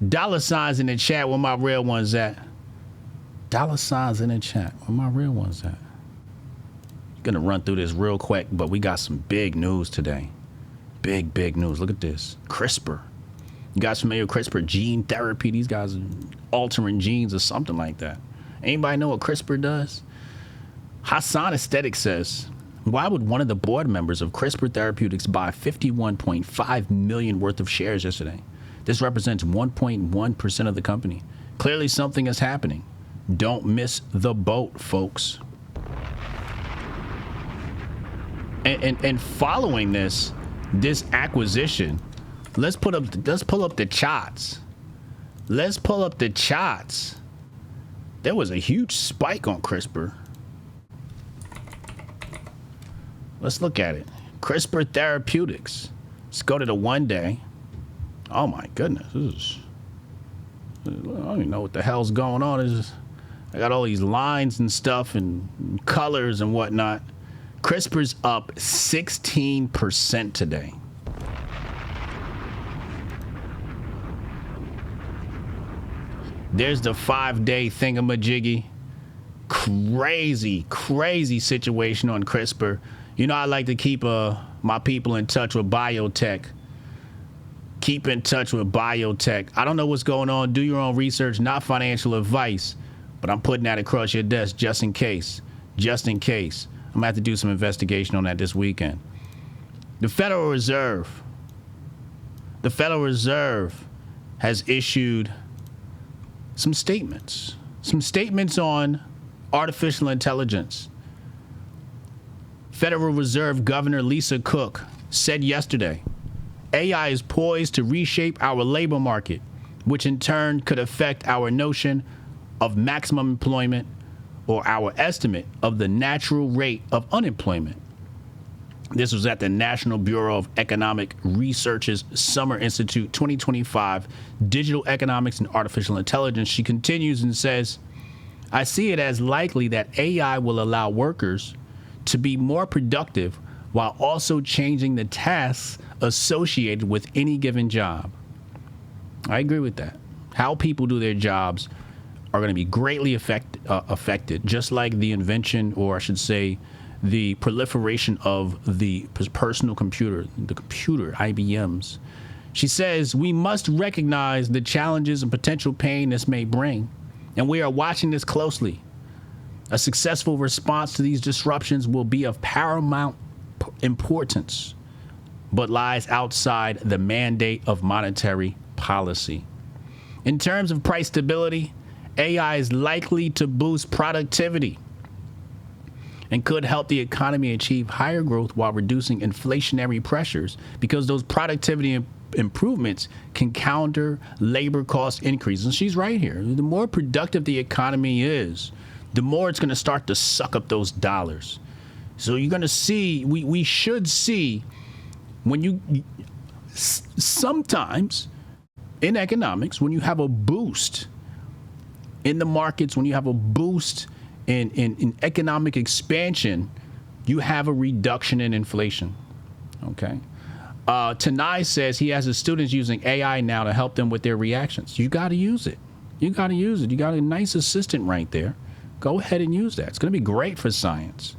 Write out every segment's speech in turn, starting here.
Dollar signs in the chat. Where my real ones at? Dollar signs in the chat. Where my real ones at? Gonna run through this real quick, but we got some big news today. Big news. Look at this. CRISPR. You guys familiar with CRISPR? Gene therapy. These guys are altering genes or something like that. Anybody know what CRISPR does? Hassan Aesthetic says, why would one of the board members of CRISPR Therapeutics buy 51.5 million worth of shares yesterday? This represents 1.1% of the company. Clearly something is happening. Don't miss the boat, folks. And following this acquisition, let's pull up the charts. Let's pull up the charts. There was a huge spike on CRISPR. Let's look at it. CRISPR Therapeutics. Let's go to the 1 day. Oh my goodness. I don't even know what the hell's going on. I got all these lines and stuff and colors and whatnot. CRISPR's up 16% today. There's the 5-day thingamajiggy. Crazy situation on CRISPR. You know, I like to keep my people in touch with biotech. Keep in touch with biotech. I don't know what's going on. Do your own research, not financial advice. But I'm putting that across your desk just in case. Just in case. I'm going to have to do some investigation on that this weekend. The Federal Reserve has issued some statements on artificial intelligence. Federal Reserve Governor Lisa Cook said yesterday, AI is poised to reshape our labor market, which in turn could affect our notion of maximum employment or our estimate of the natural rate of unemployment. This was at the National Bureau of Economic Research's Summer Institute 2025 Digital Economics and Artificial Intelligence. She continues and says, I see it as likely that AI will allow workers to be more productive while also changing the tasks associated with any given job. I agree with that. How people do their jobs are going to be greatly affected, just like the invention, or I should say, the proliferation of the personal computer, IBMs. She says, we must recognize the challenges and potential pain this may bring, and we are watching this closely. A successful response to these disruptions will be of paramount importance, but lies outside the mandate of monetary policy. In terms of price stability, AI is likely to boost productivity and could help the economy achieve higher growth while reducing inflationary pressures, because those productivity improvements can counter labor cost increases. And she's right here. The more productive the economy is, the more it's going to start to suck up those dollars. So you're going to see, we should see, when you sometimes in economics, when you have a boost in the markets, when you have a boost in economic expansion, you have a reduction in inflation. Okay. Tanai says he has his students using AI now to help them with their reactions. You got to use it. You got to use it. You got a nice assistant right there. Go ahead and use that. It's going to be great for science.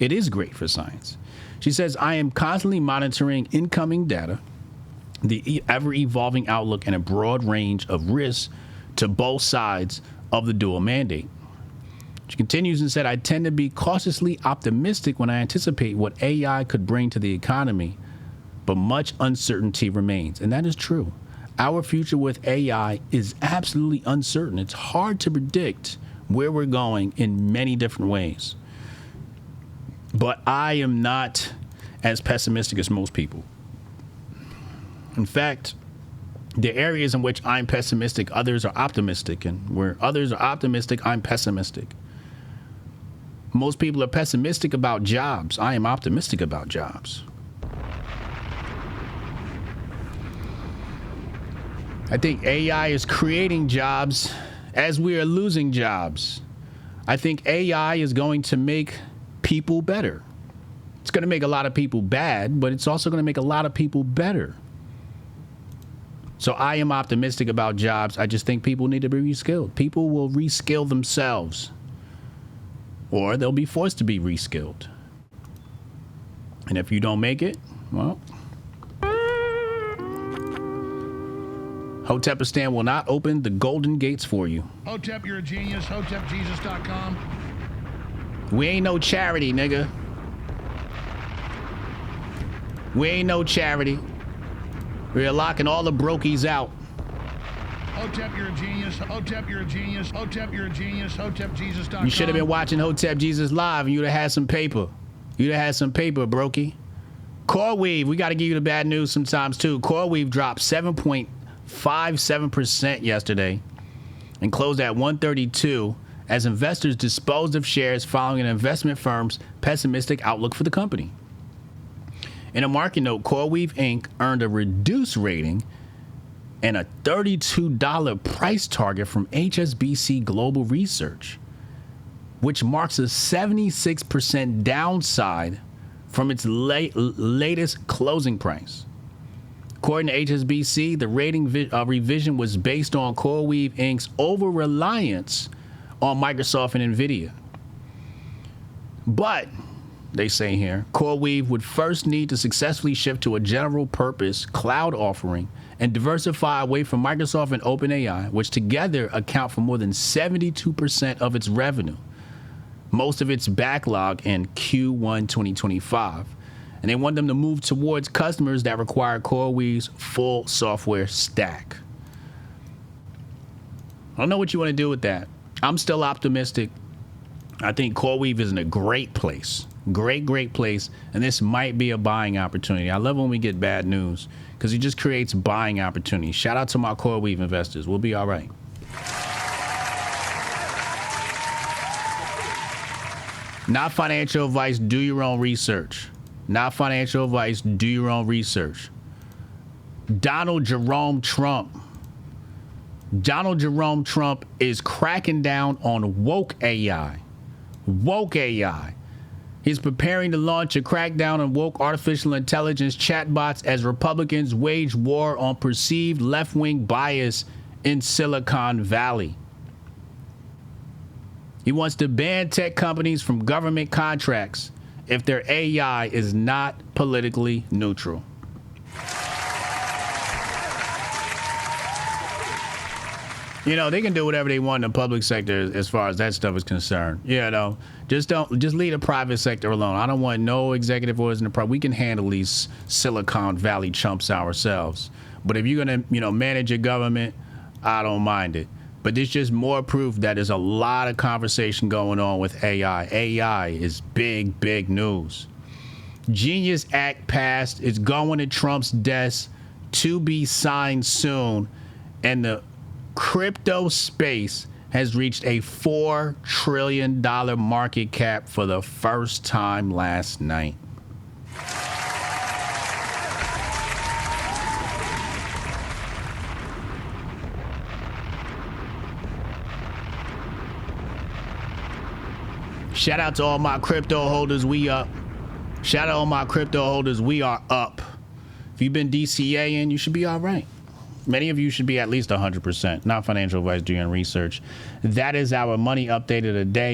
It is great for science. She says, I am constantly monitoring incoming data, the ever-evolving outlook, and a broad range of risks to both sides of the dual mandate. She continues and said, I tend to be cautiously optimistic when I anticipate what AI could bring to the economy, but much uncertainty remains. And that is true. Our future with AI is absolutely uncertain. It's hard to predict where we're going in many different ways. But I am not as pessimistic as most people. In fact, the areas in which I'm pessimistic, others are optimistic. And where others are optimistic, I'm pessimistic. Most people are pessimistic about jobs. I am optimistic about jobs. I think AI is creating jobs as we are losing jobs. I think AI is going to make people better. It's going to make a lot of people bad, but it's also going to make a lot of people better. So I am optimistic about jobs. I just think people need to be reskilled. People will reskill themselves, or they'll be forced to be reskilled. And if you don't make it, well, Hotepistan will not open the golden gates for you. Hotep, you're a genius. HotepJesus.com. We ain't no charity, nigga. We ain't no charity. We're locking all the brokies out. Hotep, you're a genius. Hotep, you're a genius. Hotep, you're a genius. HotepJesus.com. You should have been watching Hotep Jesus Live and you'd have had some paper. You'd have had some paper, brokey. CoreWeave, we got to give you the bad news sometimes too. CoreWeave dropped 7.57% yesterday and closed at 132 as investors disposed of shares following an investment firm's pessimistic outlook for the company. In a market note, CoreWeave Inc. earned a reduced rating and a $32 price target from HSBC Global Research, which marks a 76% downside from its latest closing price. According to HSBC, the rating revision was based on CoreWeave Inc.'s over-reliance on Microsoft and NVIDIA. But, they say here, CoreWeave would first need to successfully shift to a general-purpose cloud offering and diversify away from Microsoft and OpenAI, which together account for more than 72% of its revenue, most of its backlog in Q1 2025. And they want them to move towards customers that require CoreWeave's full software stack. I don't know what you want to do with that. I'm still optimistic. I think CoreWeave is in a great place. Great place. And this might be a buying opportunity. I love when we get bad news because it just creates buying opportunities. Shout out to my CoreWeave investors. We'll be all right. Not financial advice. Do your own research. Not financial advice. Do your own research. Donald Jerome Trump. Donald Jerome Trump is cracking down on woke AI. Woke AI. He's preparing to launch a crackdown on woke artificial intelligence chatbots as Republicans wage war on perceived left-wing bias in Silicon Valley. He wants to ban tech companies from government contracts if their AI is not politically neutral. You know, they can do whatever they want in the public sector as far as that stuff is concerned. You know, just leave the private sector alone. I don't want no executive orders in the private. We can handle these Silicon Valley chumps ourselves. But if you're going to, manage your government, I don't mind it. But there's just more proof that there's a lot of conversation going on with AI. AI is big news. Genius Act passed. It's going to Trump's desk to be signed soon. And the crypto space has reached a $4 trillion market cap for the first time last night. Shout out to all my crypto holders. We up. Shout out to all my crypto holders. We are up. If you've been DCAing, you should be all right. Many of you should be at least 100%. Not financial advice, doing research. That is our money update of the day.